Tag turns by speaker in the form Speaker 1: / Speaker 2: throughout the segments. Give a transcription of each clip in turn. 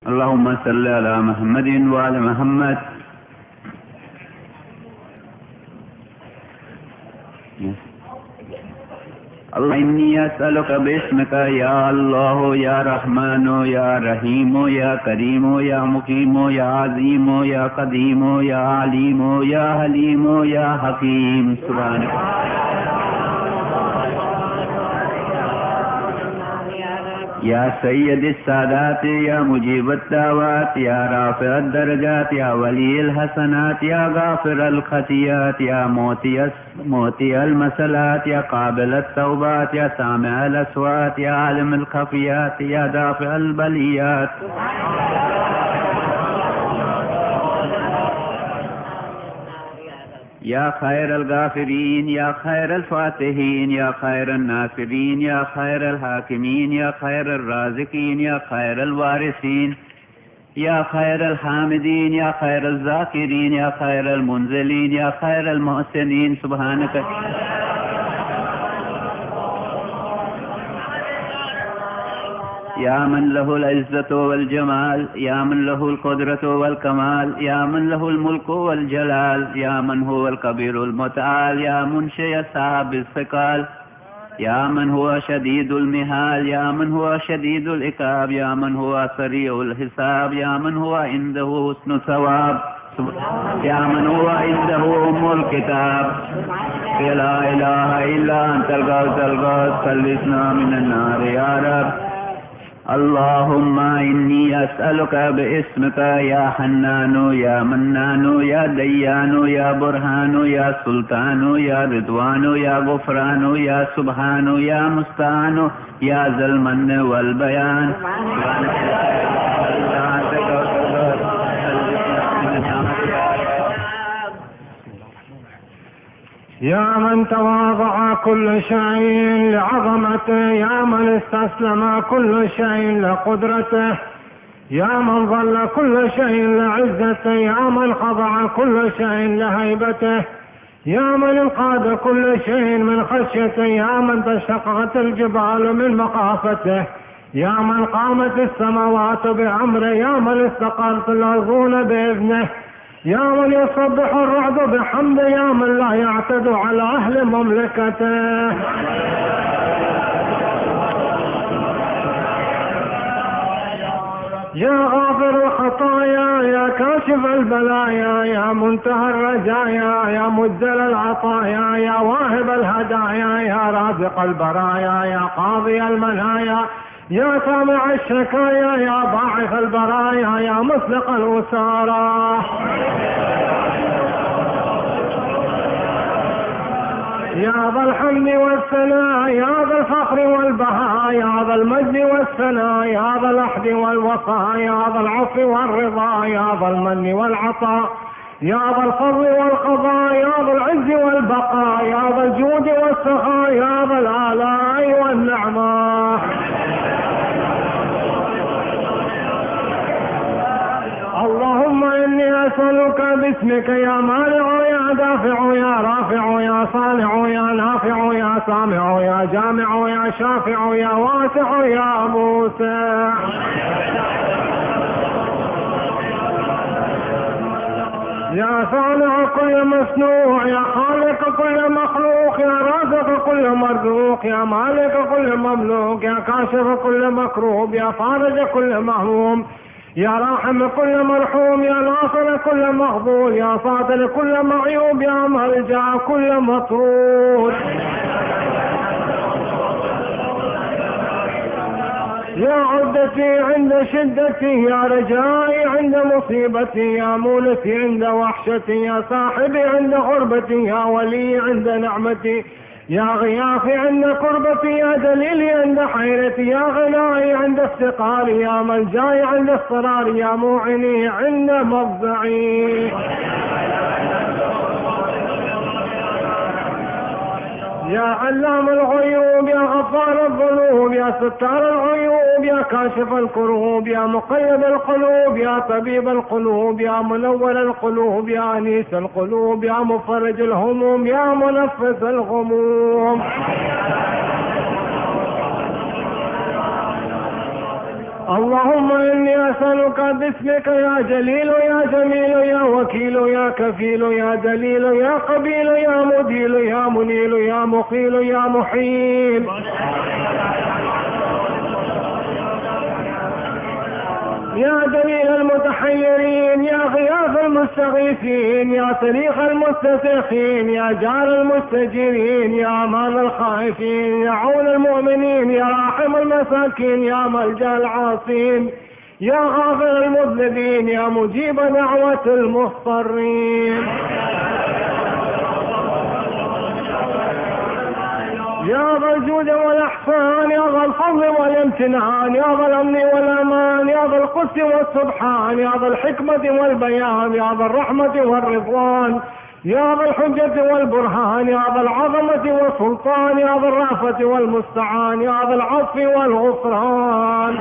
Speaker 1: اللهم صل على محمد وعلى محمد. الله إني أسألك باسمك يا الله يا رحمن يا رحيم يا كريم يا مقيم يا عظيم يا قديم يا عليم يا حليم يا حكيم. سبحانك يا سيد السادات يا مجيب الدعوات يا رافع الدرجات يا ولي الحسنات يا غافر الخطيئات يا موتي المسلات يا قابل التوبات يا سامع الأصوات يا عالم الخفيات يا دافع البليات. يا خير الغافرين يا خير الفاتحين يا خير الناصرين يا خير الحاكمين يا خير الرازقين يا خير الوارثين يا خير الحامدين يا خير الذاكرين يا خير المنزلين يا خير المحسنين. سبحانك يا من له العزة والجمال يا من له القدرة والكمال يا من له الملك والجلال يا من هو الكبير المتعال يا منشئ صاحب الثقال يا من هو شديد المهال يا من هو شديد العقاب يا من هو سريع الحساب يا من هو عنده حسن الثواب يا من هو عنده أم الكتاب. لا إله إلا أنت الغوث الغوث خلصنا من النار يا رب. اللهم إني أسألك باسمك يا حنان يا منان يا ديان يا برهان يا سلطان يا رضوان يا غفران يا سبحان يا مستعان يا ذا المن والبيان.
Speaker 2: يا من تواضع كل شيء لعظمته يا من استسلم كل شيء لقدرته يا من ظل كل شيء لعزته يا من خضع كل شيء لهيبته يا من انقاد كل شيء من خشيته يا من تشققت الجبال من مخافته يا من قامت السماوات بأمره يا من استقرت الأرضون بإذنه يا من يصبح الرعد بحمده يا من لا يعتد على أهل مملكته. يا غافر الخطايا يا كاشف البلايا يا منتهى الرجايا يا مجزل العطايا يا واهب الهدايا يا رازق البرايا يا قاضي المنايا يا سامع الشكايا يا باعث البرايا يا مسلق الوسارى. يا ذا الحمد والثناء يا ذا الفخر والبهاء يا ذا المجد والثناء يا ذا الأحد والوفاء يا ذا العفو والرضا يا ذا المن والعطاء يا ذا الفضل والقضاء يا ذا العز والبقاء يا ذا الجود والسخاء يا ذا الآلاء والنعماء. اللهم إني أسألك باسمك يا مانع يا دافع يا رافع يا صانع يا نافع يا سامع يا جامع يا شافع يا واسع يا موسى. يا صانع كل مصنوع يا خالق كل مخلوق يا رازق كل مرزوق يا مالك كل مملوك يا كاشف كل مكروب يا فارج كل مهموم يا راحم كل مرحوم يا ناصر كل مغبول يا صادر كل معيوب يا ملجأ كل مطرود. يا عدتي عند شدتي يا رجائي عند مصيبتي يا مولتي عند وحشتي يا صاحبي عند غربتي يا ولي عند نعمتي يا غياثي عند قربتي يا دليلي عند حيرتي يا غنائي عند افتقاري يا ملجاي عند اضطراري يا موعني عند مفزعي. يا علام الغيوب يا غفار الذنوب يا ستار العيوب يا كاشف الكروب يا مقيد القلوب يا طبيب القلوب يا منور القلوب يا أنيس القلوب يا مفرج الهموم يا منفس الغموم. اللهم إني أسألك باسمك يا جليل يا جميل يا وكيل يا كفيل يا دليل يا قبيل يا مديل يا منيل يا مقيل يا محيل يا دليل المتحيرين يا غياث المستغيثين يا صريخ المستسيخين يا جار المستجيرين يا امان الخائفين يا عون المؤمنين يا راحم المساكين يا ملجأ العاصين يا غافر المذنبين يا مجيب دعوة المضطرين يا ذا الجود والإحسان يا ذا الفضل والامتنان يا ذا الأمن والأمان يا ذا القدس والسبحان يا ذا الحكمة والبيان يا ذا الرحمة والرضوان يا ذا الحجة والبرهان يا ذا العظمة والسلطان يا ذا الرأفة والمستعان يا ذا العفو والغفران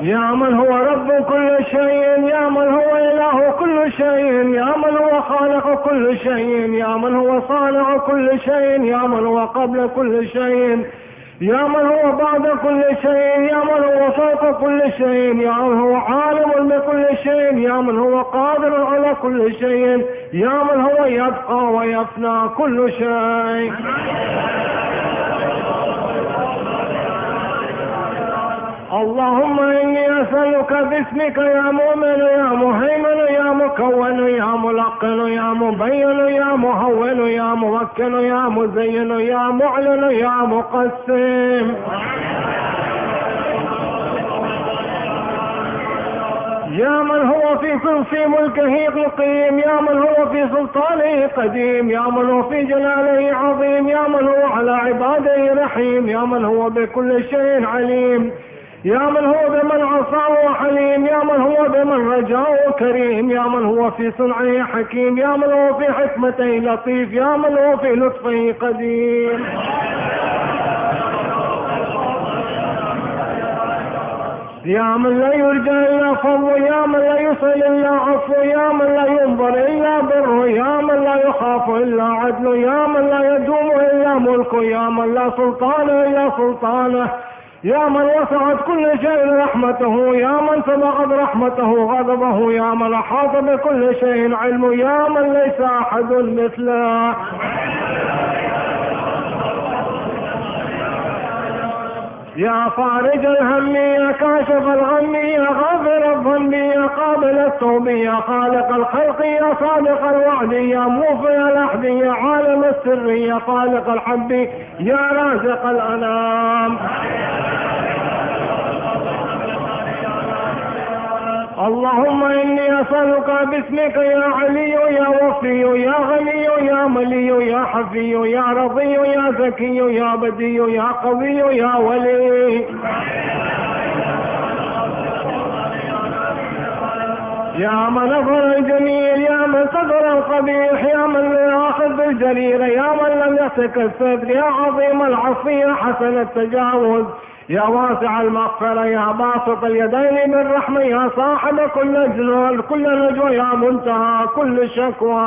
Speaker 2: يا من هو رب كل شيء يا من هو إله كل شيء يا من هو خالق كل شيء يا من هو صانع كل شيء يا من هو قبل كل شيء يا من هو بعد كل شيء يا من هو فوق كل شيء يا من هو عالم بكل شيء يا من هو قادر على كل شيء يا من هو يبقى ويفنى كل شيء اللهم إني أسألك باسمك يا مؤمن يا مهيمن يا مكون يا ملقن يا مبين يا مهون يا موكل يا مزين يا معلن يا مقسم يا من هو في ملكه مقيم يا من هو في سلطانه قديم يا من هو في جلاله عظيم يا من هو على عباده رحيم يا من هو بكل شيء عليم يا من هو بمن عصاه حليم يا من هو بمن رجاه كريم يا من هو في صنعه حكيم يا من هو في حكمته لطيف يا من هو في لطفه قدير يا من لا يرجى إلا فضل يا من لا يصل إلا عفو يا من لا ينظر إلا بر يا من لا يخاف إلا عدل يا من لا يدوم إلا ملك يا من لا سلطان إلا سلطانه يا من وسعت كل شيء رحمته يا من سبقت رحمته غضبه يا من أحاط بكل شيء علمه يا من ليس أحد مثله يا فارج الهم يا كاشف الغم يا غافر الذنب يا قابل التوب يا خالق الخلق يا صادق الوعد يا موفي العهد يا عالم السر يا خالق الحب يا رازق الأنام اللهم إني أسألك باسمك يا علي يا وفي يا غني يا ملي يا حفي يا رضي يا زكي يا بدي يا قوي يا ولي يا من أظهر الجميل يا من صدر القبيح يا من لا يأخذ بالجريرة يا من لم يسك الستر يا عظيم العفو يا حسن التجاوز يا واسع المغفرة يا باسط اليدين بالرحمة يا صاحب كل نجوى يا منتهى كل شكوى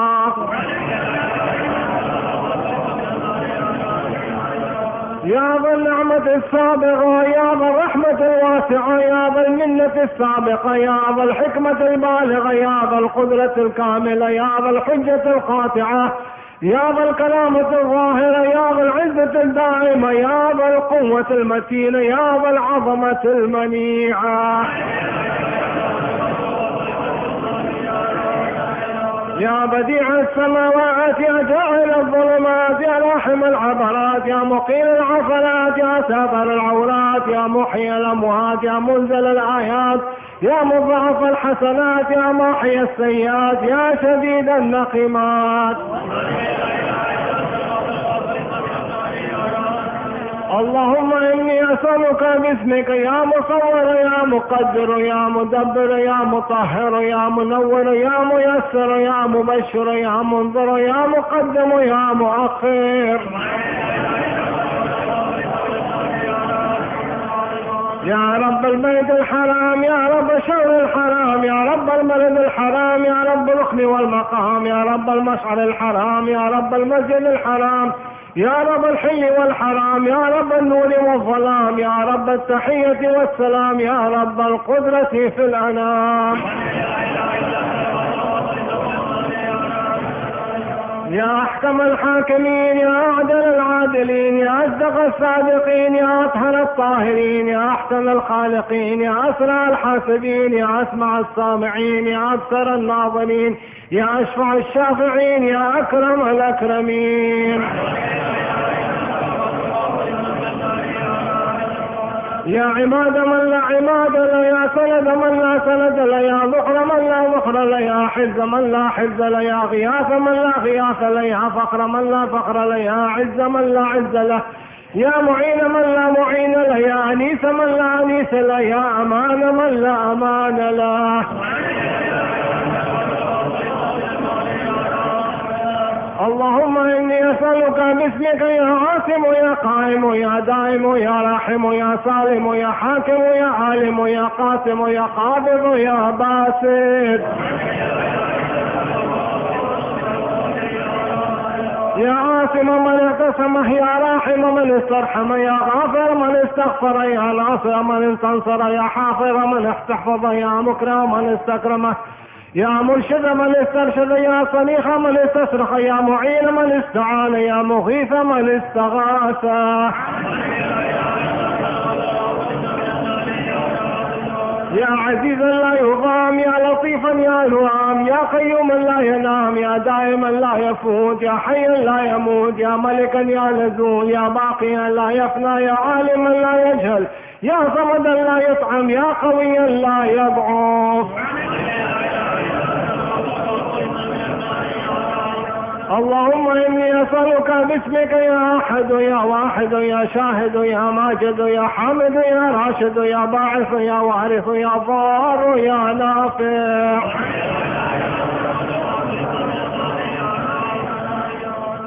Speaker 2: يا ذا النعمة السابقة يا ذا الرحمة الواسعة يا ذا المنة السابقة يا ذا الحكمة البالغة يا ذا القدرة الكاملة يا ذا الحجة القاطعة يا ذا الكرامة الظاهرة يا ذا العزة الدائمة يا ذا القوة المتينة يا ذا العظمة المنيعة يا بديع السماوات يا جاعل الظلمات يا لاحم العبرات يا مقيل العثرات يا ساتر العورات يا محيي الأموات يا منزل الآيات يا مضاعف الحسنات يا ماحي السيئات يا شديد النقمات اللهم إني أسألك باسمك يا مصور يا مقدر يا مدبر يا مطهر يا منور يا ميسر يا مبشر يا منذر يا مقدم يا مؤخر يا رب البيت الحرام يا رب الشهر الحرام يا رب الملد الحرام يا رب الركن والمقام يا رب المشعر الحرام يا رب المسجد الحرام يا رب الحل والحرام، يا رب النور والظلام، يا رب التحية والسلام، يا رب القدرة في الأنام. يا أحكم الحاكمين، يا أعدل العادلين، يا أصدق الصادقين، يا أطهر الطاهرين، يا أحسن الخالقين، يا أسرع الحاسبين، يا أسمع السامعين، يا أبصر الناظرين، يا أشفع الشافعين، يا أكرم الأكرمين. يا عماد من لا عماد له، يا سند من لا سند له، يا ظهر من لا ظهر له، يا حز من لا حز له، يا غياث من لا غياث له، يا فقر من لا فقر له، يا عز من لا عز له، يا معين من لا معين له، يا أنيس من لا أنيس له، يا أمان من لا أمان له. اللهم إني أسألك باسمك يا عاصم يا قائم يا دائم يا راحم يا سالم يا حاكم يا عالم يا قاسم يا قابض يا باسط، يا عاصم من اعتصمه، يا راحم من استرحم، يا غافر من استغفر، يا ناصر من استنصر، يا حافظ من استحفظ، يا مكرم من استكرمه، يا مرشد من استرشد، يا صنيخ من استصرخ، يا معين من استعان، يا مغيث من استغاث. يا عزيزا لا يضام، يا لطيفا يا لوام، يا قيوما لا ينام، يا دائما لا يفوت، يا حيا لا يموت، يا ملكا يا لزول، يا باقيا لا يفنى، يا عالما لا يجهل، يا صمدا لا يطعم، يا قويا لا يضعف. اللهم إني أسألك باسمك يا أحد يا واحد يا شاهد يا ماجد يا حامد يا راشد يا باعث يا وارث يا ضار يا نافع،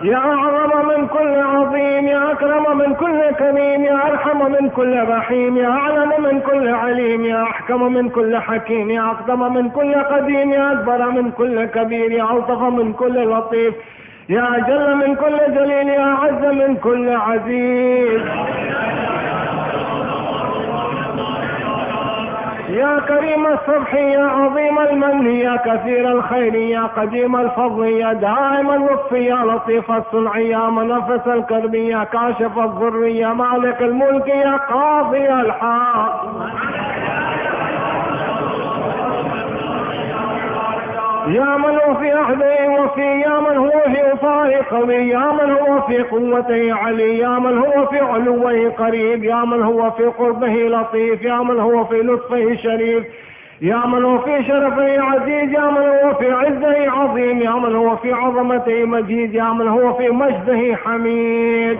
Speaker 2: يا أعظم من كل عظيم، يا أكرم من كل كريم، يا أرحم من كل رحيم، يا أعلم من كل عليم، يا أحكم من كل حكيم، يا أقدم من كل قديم، يا أكبر من كل كبير، يا ألطف من كل لطيف، يا أجل من كل جليل، يا أعز من كل عزيز، يا كريم الصبح، يا عظيم المن، يا كثير الخير، يا قديم الفضل، يا دائم اللطف، يا لطيف الصنع، يا منفس الكرب، يا كاشف الضر، يا مالك الملك، يا قاضي الحق، يا من هو في عهده وفي، يا من هو في وفائه قوي، يا من هو في قوته علي، يا من هو في علوه قريب، يا من هو في قربه لطيف، يا من هو في لطفه شريف، يا من هو في شرفه عزيز، يا من هو في عزه عظيم، يا من هو في عظمته مجيد، يا من هو في مجده حميد.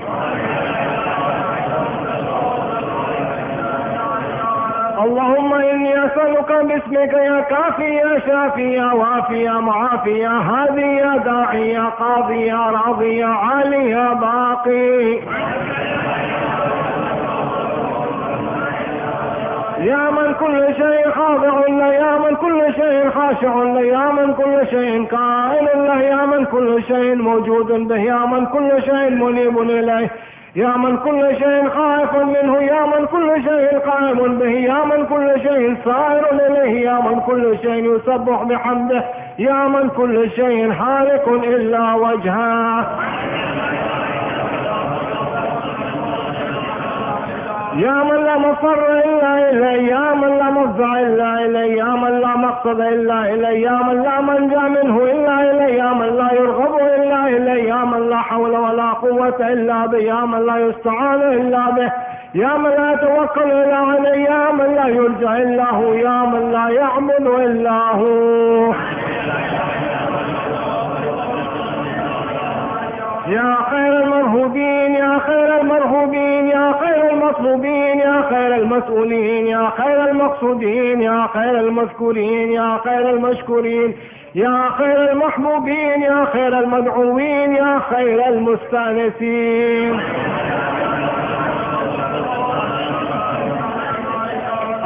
Speaker 2: اللهم إني أسألك باسمك يا كافي يا شافي يا وافي يا معافي يا هادي يا داعي يا قاضي يا راضي يا عالي يا باقي، يا من كل شيء خاضع له، يا من كل شيء خاشع له، يا من كل شيء كائن له، يا من كل شيء موجود به، يا من كل شيء منيب إليه، يا من كل شيء خائف منه، يا من كل شيء قائم به، يا من كل شيء صائر إليه، يا من كل شيء يسبح بحمده، يا من كل شيء هالك إلا وجهه، يا من لا مفر إلا إليه، يا من لا مفزع إلا إليه، يا من لا مقصد إلا إليه، يا من لا منجا منه إلا إليه، يا من لا يرغب إلا إليه، يا من لا حول ولا قوة إلا به، يا من لا يستعان إلا به، يا من لا يتوكل إلا عليه، يا من لا يرجع إلا هو، يا من لا يعبد إلا هو، يا خير المرهوبين، يا خير المرهوبين، يا خير المطلوبين، يا خير المسؤولين، يا خير المقصودين، يا خير المذكورين، يا خير المشكورين، يا خير المحبوبين، يا خير المدعوين، يا خير المستأنسين.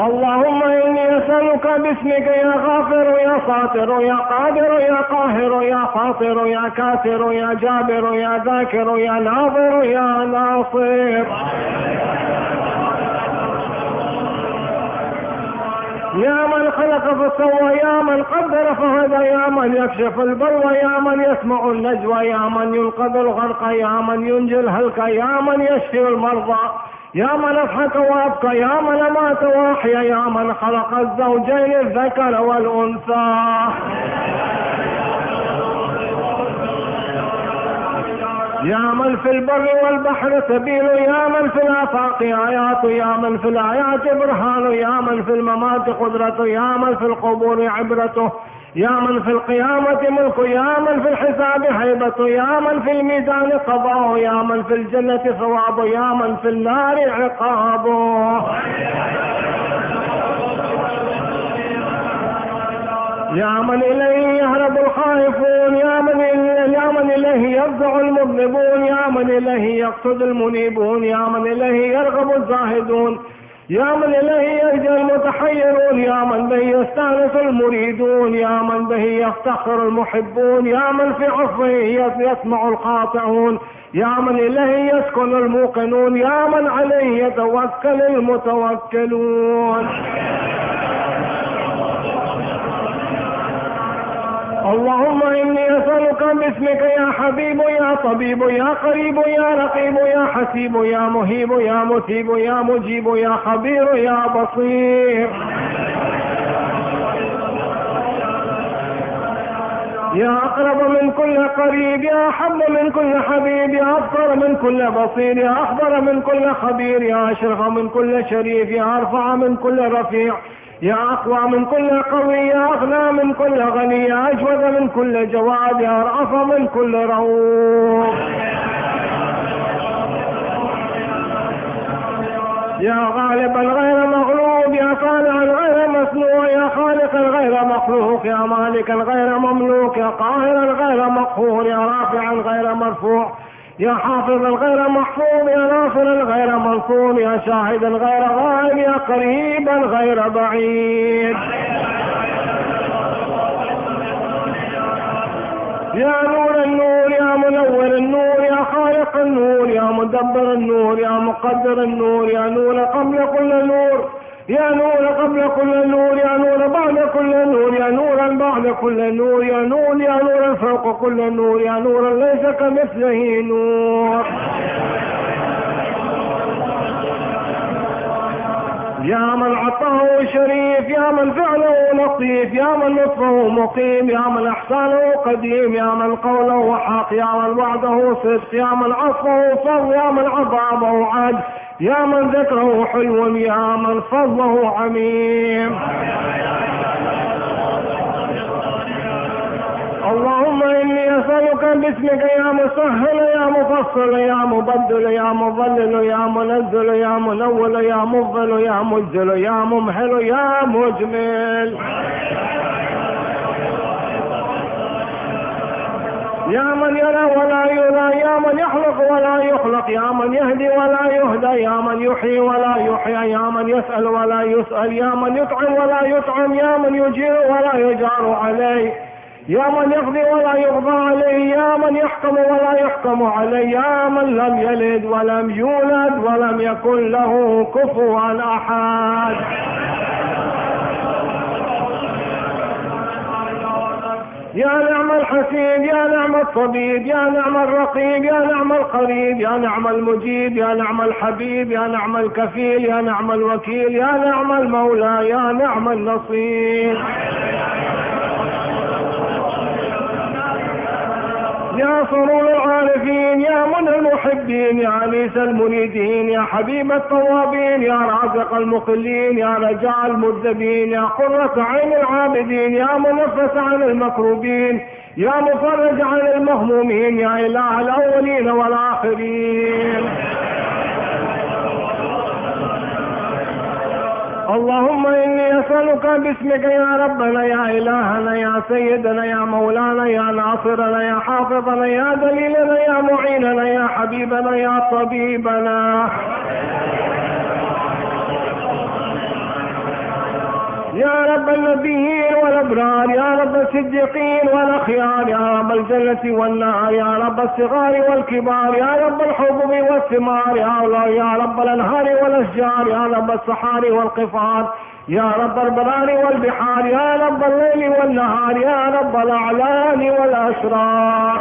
Speaker 2: اللهم إني أسألك باسمك يا غافر يا ساتر يا قادر يا قاهر يا خاطر يا كاسر يا جابر يا ذاكر يا ناظر يا ناصر يا من خلق فسوى يا من قدر فهدى يا من يكشف البلوى يا من يسمع النجوى يا من ينقذ الغرق يا من ينجي الهلك يا من يشفي المرضى يا من أضحك وأبكى يا من أمات وأحيا يا من خلق الزوجين الذكر والأنثى يا من في البر والبحر سبيل يا من في الآفاق آيات يا من في الآيات برهان يا من في الممات قدرته يا من في القبور عبرته يا من في القيامة ملك يا من في الحساب هيبته يا من في الميزان قضاءه يا من في الجنة ثوابه يا من في النار عقابه يا من إليه يهرب الخائفون يا من إليه يفزع المذنبون يا من إليه يقصد المنيبون يا من إليه يرغب الزاهدون يا من إليه يرجى المتحيرون يا من به يستانس المريدون يا من به يفتخر المحبون يا من في عفوه يسمع الخاطئون يا من إليه يسكن الموقنون يا من عليه يتوكل المتوكلون اللهم إني أسألك باسمك يا حبيب يا طبيب يا قريب يا رقيب يا حسيب يا مهيب يا مثيب يا مجيب يا خبير يا بصير يا أقرب من كل قريب يا أحب من كل حبيب يا أبصر من كل بصير يا أخبر من كل خبير يا أشرف من كل شريف يا أرفع من كل رفيع يا أقوى من كل قوي يا أغنى من كل غني يا أجود من كل جواد يا أرأف من كل رؤوف يا غالبا غير مغلوب يا صانعا غير مسنوع يا خالقا غير مخلوق يا مالكا غير مملوك يا قاهرا غير مقهور يا رافعا غير مرفوع يا حافظا غير محفوظ يا ناصرا غير منصور يا شاهدا غير غائب يا قريبا غير بعيد يا نور النور يا منور النور يا خالق النور يا مدبر النور يا مقدر النور يا نور قبل كل نور يا نور قبل كل نور يا نور بعد كل نور يا نورا بعد كل نور يا نور فوق كل نور يا نور ليس كمثله نور يا من عطاه شريف يا من فعله لطيف يا من لطفه مقيم يا من احسانه قديم يا من قوله حق يا من وعده صدق يا من عفوه فضل يا من عذابه عدل يا من ذكره حلو يا من فضله عميم اللهم إني أسألك باسمك يا مسهل يا مفصل يا مبدل يا مضلل يا منزل يا منول يا مفضل يا مجزل يا ممهل يا مجمل يا من يرى ولا يرى يا من يخلق ولا يخلق يا من يهدي ولا يهدى يا من يحيي ولا يحيى يا من يسأل ولا يسأل يا من يطعم ولا يطعم يا من يجير ولا يجار عليه يا من يقضي ولا يقضى عليه يا من يحكم ولا يحكم عليه يا من لم يلد ولم يولد ولم يكن له كفوا أحد يا نعم الحسيب يا نعم الطبيب يا نعم الرقيب يا نعم القريب يا نعم المجيب يا نعم الحبيب يا نعم الكفيل يا نعم الوكيل يا نعم المولى يا نعم النصير يا سرور العارفين يا منى المحبين يا أنيس المريدين يا حبيب التوابين يا رازق المقلين يا رجاء المذنبين يا قرة عين العابدين يا منفس عن المكروبين يا مفرج عن المهمومين يا إله الأولين والآخرين اللهم إني أسألك باسمك يا ربنا يا إلهنا يا سيدنا يا مولانا يا ناصرنا يا حافظنا يا دليلنا يا معيننا يا حبيبنا يا طبيبنا يا رب النبيين والأبرار، يا رب الصديقين والأخيار، يا رب الجنة والنار، يا رب الصغار والكبار، يا رب الحبوب والثمار، يا الله، يا رب الأنهار والأشجار، يا رب الصحاري والقفار، يا رب البرار والبحار، يا رب الليل والنهار، يا رب الأعلام والأسرار،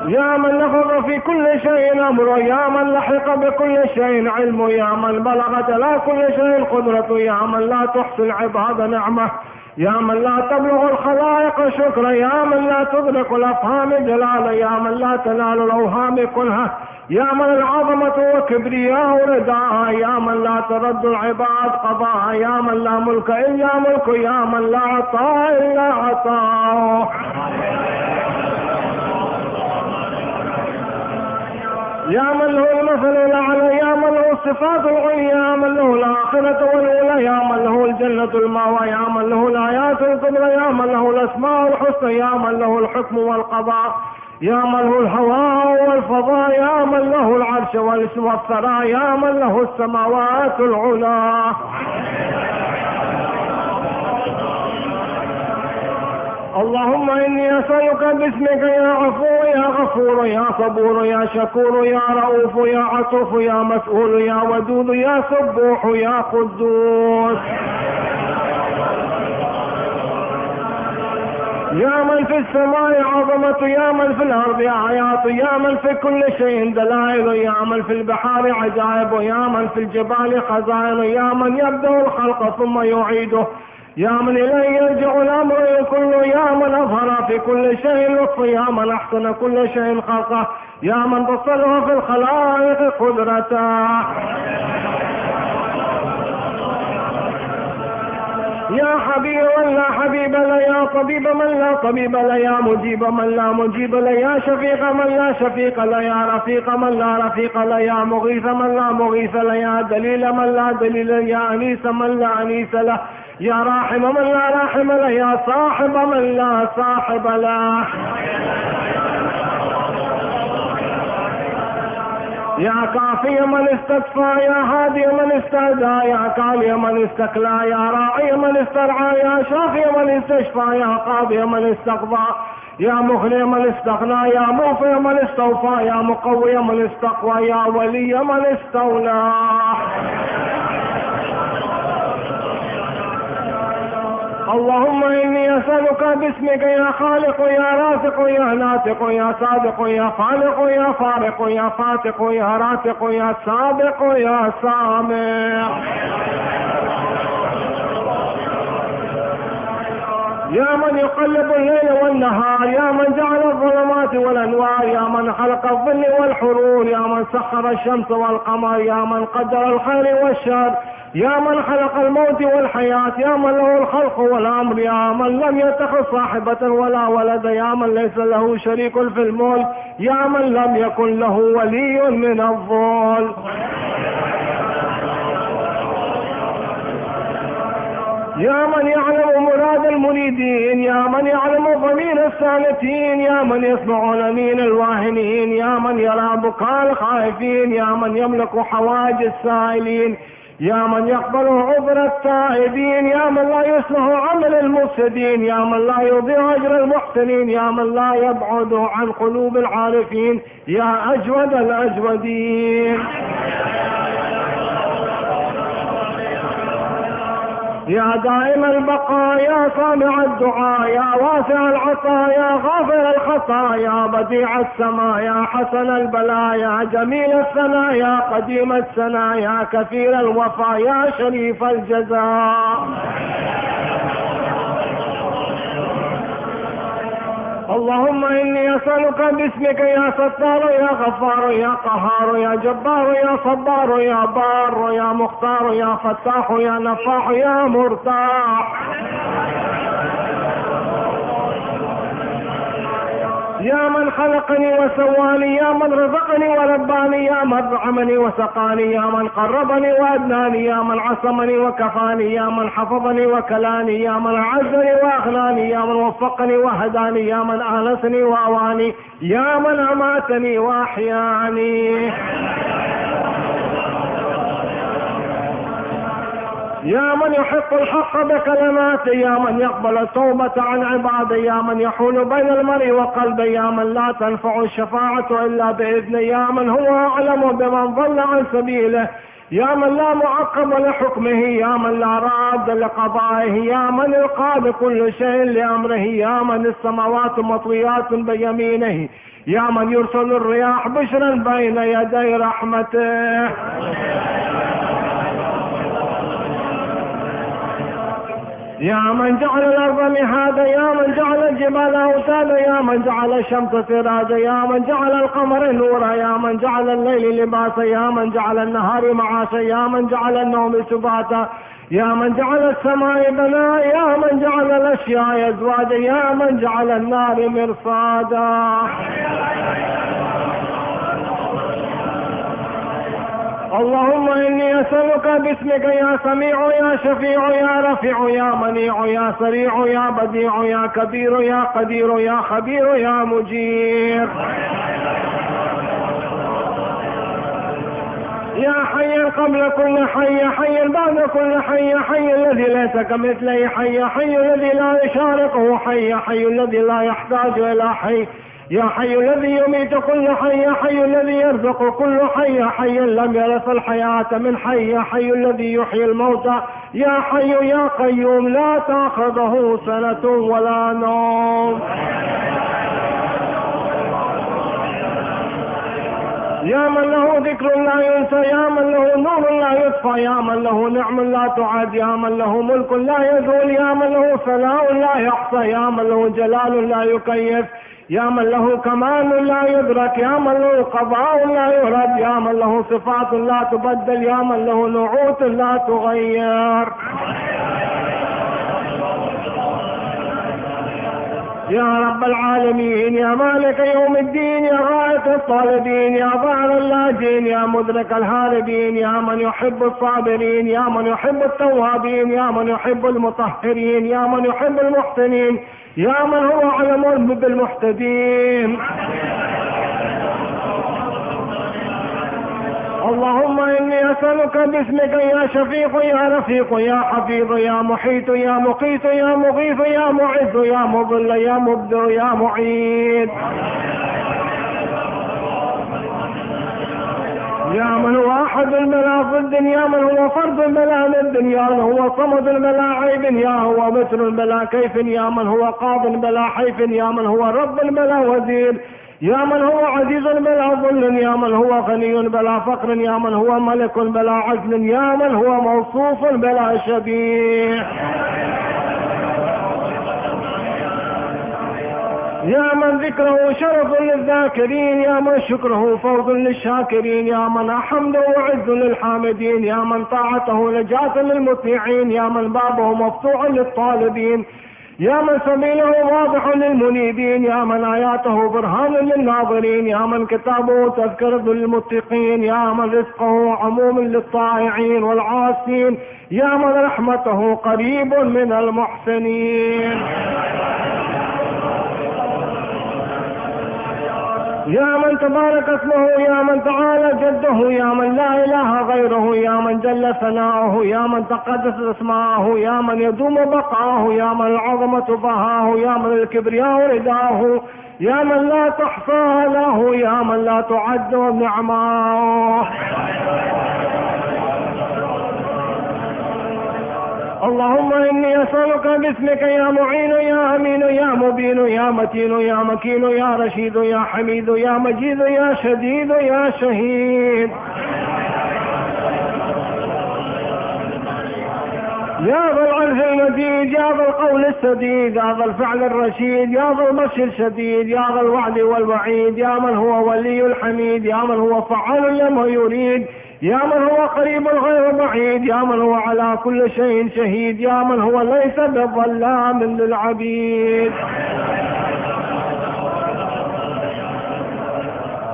Speaker 2: يا من نفض في كل شيء أمره، يا من لحق بكل شيء علمه، يا من بلغت لا كل شيء قدرته، يا من لا تحصي العباد نعمه، يا من لا تبلغ الخلائق شكرا، يا من لا تدرك الأفهام جلاله، يا من لا تنال الأوهام كلها، يا من العظمة وكبرياء رداء، يا من لا ترد العباد قضاء، يا من لا ملك إلا ملكه، يا من لا عطاء إلا عطاءه، يا من له المثل الأعلى، يا من له الصفات العليا، يا من له الآخرة والأولى، يا من له الجنة المأوى، يا من له الآيات الكبرى، يا من له الأسماء الحسنى، يا من له الحكم والقضاء، يا من له الهواء والفضاء، يا من له العرش والثرى، يا من له السماوات العلى. اللهم إني أسألك باسمك يا عفو يا غفور يا صبور يا شكور يا رؤوف يا عطوف يا مسؤول يا ودود يا سبوح يا قدوس، يا من في السماء عظمة، يا من في الأرض آيات، يا من في كل شيء دلائل، يا من في البحار عجائب، يا من في الجبال خزائن، يا من يبدأ الخلق ثم يعيده، يا من إليه يرجع الأمر كله، يا من أظهر في كل شيء لطف، يا من أحسن كل شيء خلقه، يا من تصرف في الخلائق قدرته، يا حبيب من لا حبيب له، يا طبيب من لا طبيب له، يا مجيب من لا مجيب له، يا شفيق من لا شفيق له، يا رفيق من لا رفيق له، يا مغيث من لا مغيث له، يا دليل من لا دليل له، يا أنيس من لا أنيس له، يا راحم من لا راحم له، يا صاحب من لا صاحب له، يا كافي من استكفى، يا هادي من استهدى، يا كالي من استكلى، يا راعي من استرعى، يا شافي من استشفى، يا قاضي من استقضى، يا مغني من استغنى، يا موفي من استوفى، يا مقوي من استقوى، يا ولي من استولى. اللهم إني أسألك باسمك يا خالق يا رازق يا ناطق يا صادق يا خالق يا فارق يا فاتق يا راتق يا سابق يا سامع، يا من يقلب الليل والنهار، يا من جعل الظلمات والأنوار، يا من خلق الظل والحرور، يا من سخر الشمس والقمر، يا من قدر الخير والشر، يا من خلق الموت والحياة، يا من له الخلق والأمر، يا من لم يتخذ صاحبة ولا ولد، يا من ليس له شريك في الملك، يا من لم يكن له ولي من الظلم، يا من يعلم مراد المريدين، يا من يعلم ضمير السالكين، يا من يسمع لمين الواهنين، يا من يرى بكاء الخائفين، يا من يملك حوائج السائلين، يا من يقبل عذر التائبين، يا من لا يصلح عمل المفسدين، يا من لا يضيع أجر المحسنين، يا من لا يبعد عن قلوب العارفين، يا أجود الأجودين، يا دائم البقاء، يا سامع الدعاء، يا واسع العطاء، يا غافر الخطا، يا بديع السماء، يا حسن البلاء، يا جميل الثناء، يا قديم السنا، يا كثير الوفاء، يا شريف الجزاء. اللهم إني أسألك باسمك يا ستار يا غفار يا قهار يا جبار يا صبار يا بار يا مختار يا فتاح يا نفاح يا مرتاح، يا من خلقني وسواني، يا من رزقني ورباني، يا من رحمني وسقاني، يا من قربني وأدناني، يا من عصمني وكفاني، يا من حفظني وكلاني، يا من أعزني وأغناني، يا من وفقني وهداني، يا من آنسني وأواني، يا من أماتني وأحياني، يا من يحق الحق بكلماته، يا من يقبل التوبة عن عباده، يا من يحول بين المرء وقلبه، يا من لا تنفع الشفاعة إلا بإذنه، يا من هو أعلم بمن ضل عن سبيله، يا من لا معقب لحكمه، يا من لا راد لقضائه، يا من القاد كل شيء لأمره، يا من السماوات مطويات بيمينه، يا من يرسل الرياح بشرا بين يدي رحمته. يا من جعل الأرض مهادا، يا من جعل الجبال أوتادا، يا من جعل الشمس سراجا، يا من جعل القمر نورا، يا من جعل الليل لباسا، يا من جعل النهار معاشا، يا من جعل النوم سباتا، يا من جعل السماء بناء، يا من جعل الأشياء أزواجا، يا من جعل النار مرصادا. اللهم إني أسألك باسمك يا سميع يا شفيع يا رفيع يا منيع يا سريع يا بديع يا كبير يا قدير يا خبير يا مجير، يا حي قبل كل حي، حي بعد كل حي، حي الذي ليس كمثله حي، حي الذي لا يشاركه حي، حي الذي لا يحتاج إلى حي، يا حي الذي يميت كل حي، يا حي الذي يرزق كل حي، حي لم يرث الحياة من حي، يا حي الذي يحيي الموتى، يا حي يا قيوم لا تأخذه سنة ولا نوم، يا من له ذكر لا ينسى، يا من له نور لا يطفى، يا من له نعم لا تعد، يا من له ملك لا يزول، يا من له ثناء لا يحصى، يا من له جلال لا يكيف، يا من له كمال لا يدرك، يا من له قضاء لا يرد، يا من له صفات لا تبدل، يا من له نعوت لا تغير، يا رب العالمين، يا مالك يوم الدين، يا غاية الطالبين، يا ظاهر اللاجين، يا مدرك الهاربين، يا من يحب الصابرين، يا من يحب التوابين، يا من يحب المطهرين، يا من يحب المحسنين، يا من هو علم بالمحتدين. اللهم إني أسألك باسمك يا شفيق يا رفيق يا حفيظ يا محيط يا مقيت يا مغيث يا معز يا مضل يا مبدع يا معيد، يا من هو أحد الملا ضد، يا من هو فرد الملا ند، يا من هو صمد الملا عيب، يا هو مثل الملا كيف، يا من هو قاض بلا حيف، يا من هو رب بلا وزير، يا من هو عزيز بلا ظل، يا من هو غني بلا فقر، يا من هو ملك بلا عزل، يا من هو موصوف بلا شبيه، يا من ذكره شرف للذاكرين، يا من شكره فوز للشاكرين، يا من حمده وعز للحامدين، يا من طاعته نجاة للمطيعين، يا من بابه مفتوح للطالبين، يا من سبيله واضح للمنيبين، يا من آياته برهان للناظرين، يا من كتابه تذكرة للمتقين، يا من رزقه عموم للطائعين والعاصين، يا من رحمته قريب من المحسنين، يا من تبارك اسمه، يا من تعالى جده، يا من لا إله غيره، يا من جل ثناؤه، يا من تقدس اسماءه، يا من يدوم بقاؤه، يا من العظمة بهاه، يا من الكبرياء رداه، يا من لا تحصى له، يا من لا تعد نعماه. اللهم إني أسألك باسمك يا معين يا أمين يا مبين يا متين يا مكين يا رشيد يا حميد يا مجيد يا شديد يا شهيد، يا ذا العرش المجيد، يا ذا القول السديد، يا ذا الفعل الرشيد، يا ذا البطش الشديد، يا ذا الوعد والوعيد، يا من هو ولي الحميد، يا من هو فعال لما يريد، يا من هو قريب غير بعيد، يا من هو على كل شيء شهيد، يا من هو ليس بظلام للعبيد.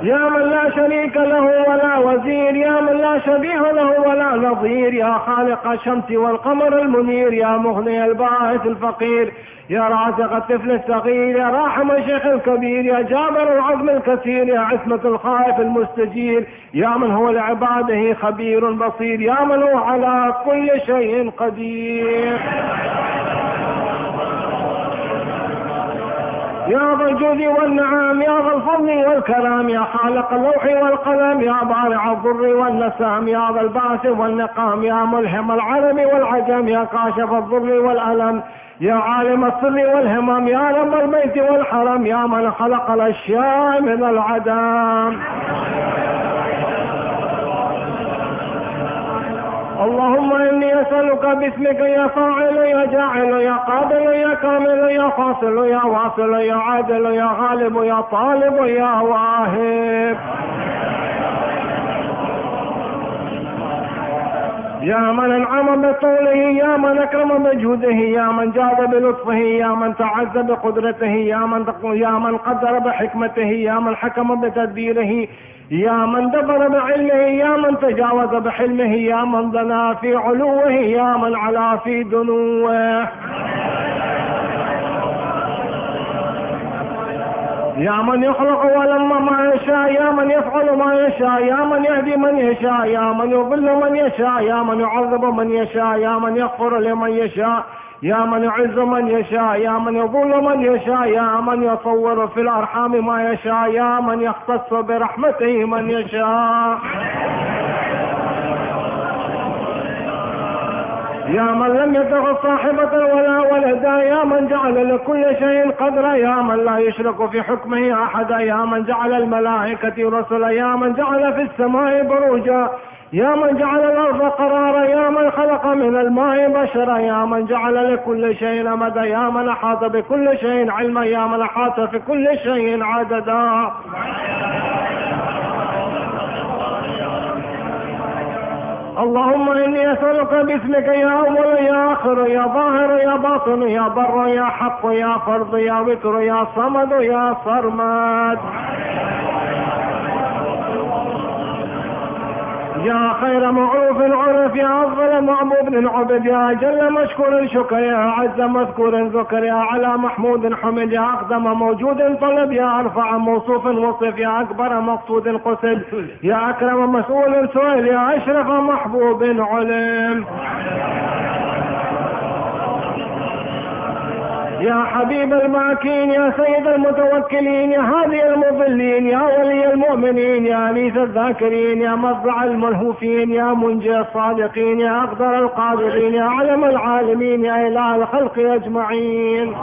Speaker 2: يا من لا شريك له ولا وزير، يا من لا شبيه له ولا نظير، يا خالق الشمس والقمر المنير، يا مغني البائس الفقير، يا رازق الطفل الصغير، يا راحم الشيخ الكبير، يا جابر العظم الكثير، يا عصمة الخائف المستجير، يا من هو لعباده خبير بصير، يا من هو على كل شيء قدير. يا ذا الجود والنعام، يا ذا الفضل والكرام، يا خالق اللوح والقلم، يا بارع الضر والنسام، يا ذا الباس والنقام، يا ملهم العرب والعجم، يا كاشف الضر والألم، يا عالم السر والهمم، يا رب البيت والحرم، يا من خلق الأشياء من العدم. اللهم إني أسألك باسمك يا فاعل يا جاعل يا قابل يا كامل يا فاصل يا واصل يا عادل يا غالب يا طالب يا واهب، يا من انعم بطوله، يا من اكرم بجوده، يا من جاد بلطفه، يا من تعز بقدرته، يا من قدر بحكمته، يا من حكم بتدبيره، يا من دبر بعلمه، يا من تجاوز بحلمه، يا من ضنا في علوه، يا من علا في دنوه، يا من يخلق ولما ما يشاء، يا من يفعل ما يشاء، يا من يهدي من يشاء، يا من يضل من يشاء، يا من يعذب من يشاء، يا من يغفر لمن يشاء، يا من يعز من يشاء، يا من يضل من يشاء، يا من يصور في الأرحام ما يشاء، يا من يختص برحمته من يشاء، يا من لم يتخذ صاحبة ولا ولدا، يا من جعل لكل شيء قدرا، يا من لا يشرك في حكمه أحدا، يا من جعل الملائكة رسلا، يا من جعل في السماء بروجا، يا من جعل الأرض قرارا، يا من خلق من الماء بشرا، يا من جعل لكل شيء أمدا، يا من أحاط بكل شيء علما، يا من أحاط في كل شيء عددا. اللهم إني أسألك باسمك يا أول يا آخر يا ظاهر يا باطن يا بر يا حق يا فرض يا وتر يا صمد يا صرمد، يا خير معروف عرف، يا أفضل معبود عبد، يا أجل مشكور شكر، يا أعز مذكور ذكر، يا على محمود حمد، يا أقدم موجود طلب، يا أرفع موصوف وصف، يا أكبر مقصود قصد، يا أكرم مسؤول سئل، يا أشرف محبوب علم، يا حبيب الماكين، يا سيد المتوكلين، يا هادي المضلين، يا ولي المؤمنين، يا أنيس الذاكرين، يا مفزع الملهوفين، يا منجي الصادقين، يا أقدر القادرين، يا علم العالمين، يا إله الخلق أجمعين،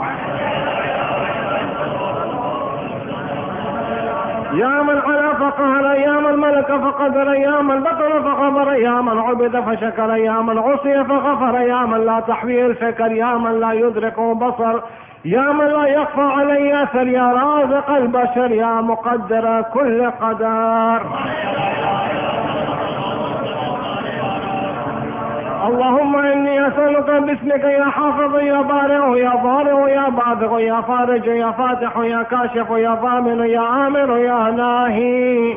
Speaker 2: يا من علا فقهر، يا من ملك فقدر، يا من بطل فخبر، يا من عبد فشكر، يا من عصي فغفر، يا من لا تحويه الفكر، يا من لا يدرك بصر، يا من لا يخفى عليه أثر، يا رازق البشر، يا مقدر كل قدر. اللهم إني أسألك باسمك يا حافظ يا بارئ يا ضارع يا باذغ يا فارج يا فاتح يا كاشف يا ضامن يا آمر يا ناهي،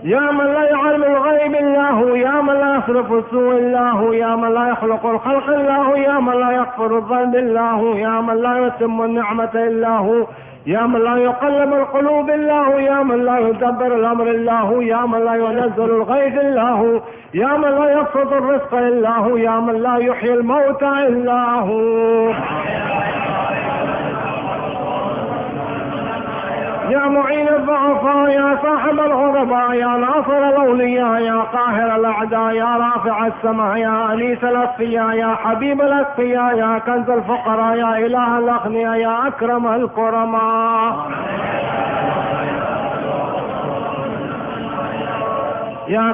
Speaker 2: يا من لا يعلم الغيب إلا هو، يا من لا يصرف السوء إلا هو، يا من لا يخلق الخلق إلا هو، يا من لا يغفر الذنب إلا هو، يا من لا يتم النعمة إلا هو، يا من لا يقلب القلوب إلا هو، يا من لا يدبر الأمر إلا هو، يا من لا ينزل الغيث إلا هو، يا من لا يبسط الرزق إلا هو، يا من لا يحيي الموتى إلا هو، يا معين الضعفاء، يا صاحب الغرباء، يا ناصر الأولياء، يا قاهر الأعداء، يا رافع السماء، يا أنيس الأصفياء، يا حبيب الأتقياء، يا كنز الفقراء، يا إله الأغنياء، يا أكرم الكرماء، يا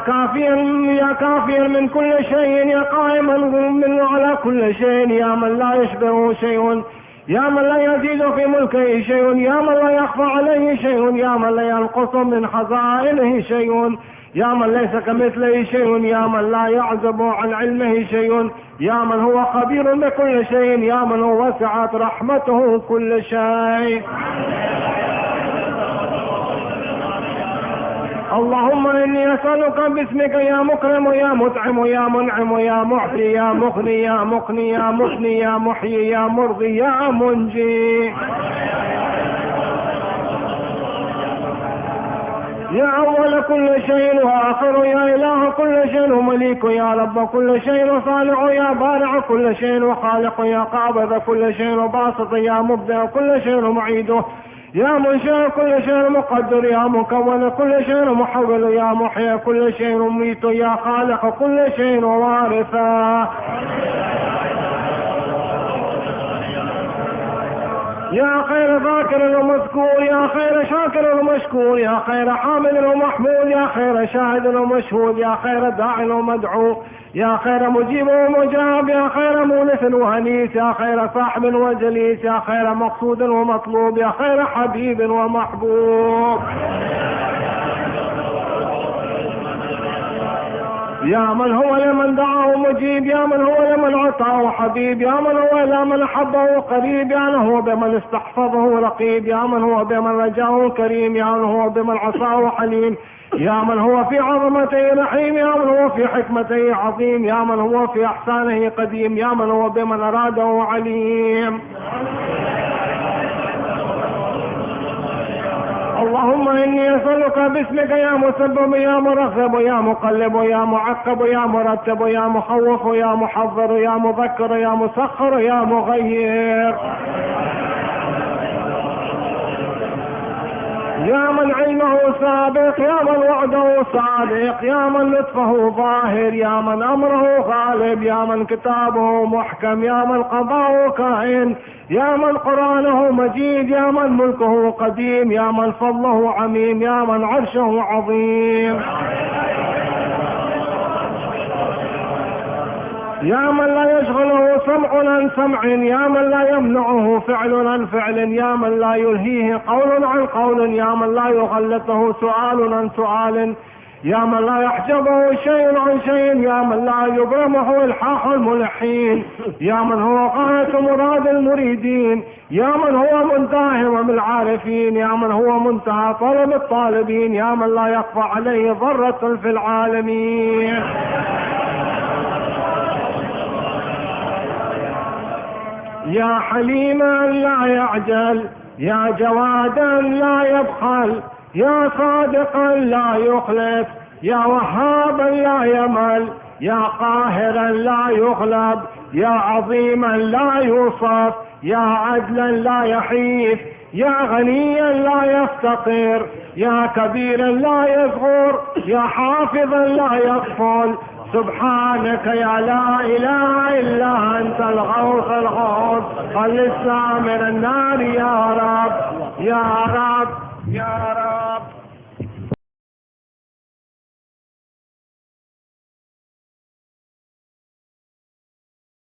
Speaker 2: كافيا من كل شيء، يا قائما من على كل شيء، يا من لا يشبهه شيء، يا من لا يزيد في ملكه شيء، يا من لا يخفى عليه شيء، يا من لا ينقص من خزائنه شيء، يا من ليس كمثله شيء، يا من لا يعزب عن علمه شيء، يا من هو خبير بكل شيء، يا من هو وسعت رحمته كل شيء. اللهم إني أسألك باسمك يا مكرم يا مطعم يا منعم يا معطي يا مغني يا مقني يا مثني يا محيي يا مرضي يا منجي، يا أول كل شيء وآخر، يا إله كل شيء ومليك، يا رب كل شيء وصالح، يا بارع كل شيء وخالق، يا قابض كل شيء وباسط، يا مبدع كل شيء ومعيده، يا منشأ كل شيء مقدر، يا مكون كل شيء محول، يا محيي كل شيء مميت، يا خالق كل شيء ووارثا، يا خير ذاكر ومذكور، يا خير شاكر ومشكور، يا خير حامد ومحمود، يا خير شاهد ومشهود، يا خير داع ومدعو، يا خير مجيب ومجاب، يا خير مونس وانيس، يا خير صاحب وجليس، يا خير مقصود ومطلوب، يا خير حبيب ومحبوب، يا من هو لمن دعاه مجيب، يا من هو لمن عطاه حبيب، يا من هو لمن حبه قريب، يا من هو بمن استحفظه رقيب، يا من هو بمن رجاه كريم، يا من هو بمن عصاه حليم، يا من هو في عظمته رحيم، يا من هو في حكمته عظيم، يا من هو في احسانه قديم، يا من هو بمن اراده عليم. اللهم إني أسألك باسمك يا مسبب يا مرغب يا مقلب يا معقب يا مرتب يا مخوف يا محضر يا مذكر يا مسخر يا مغير، يا من علمه سابق، يا من وعده صادق، يا من لطفه ظاهر، يا من أمره غالب، يا من كتابه محكم، يا من قضاءه كائن، يا من قرآنه مجيد، يا من ملكه قديم، يا من فضله عميم، يا من عرشه عظيم، يا من لا يشغله سمع عن سمع، يا من لا يمنعه فعل عن فعل، يا من لا يلهيه قول عن قول، يا من لا يغلطه سؤال عن سؤال، يا من لا يحجبه شيء عن شيء، يا من لا يبرمه الحاح الملحين، يا من هو غاية مراد المريدين، يا من هو منتهى همم العارفين، يا من هو منتهى طلب الطالبين، يا من لا يخفى عليه ذرة في العالمين، يا حليما لا يعجل، يا جوادا لا يبخل، يا صادقا لا يخلف، يا وهابا لا يمل، يا قاهرا لا يغلب، يا عظيما لا يوصف، يا عدلا لا يحيف، يا غنيا لا يفتقر، يا كبيرا لا يصغر، يا حافظا لا يغفل، سبحانك يا لا إله إلا أنت الغوث الغوث، خلصنا من النار يا رب يا رب يا رب.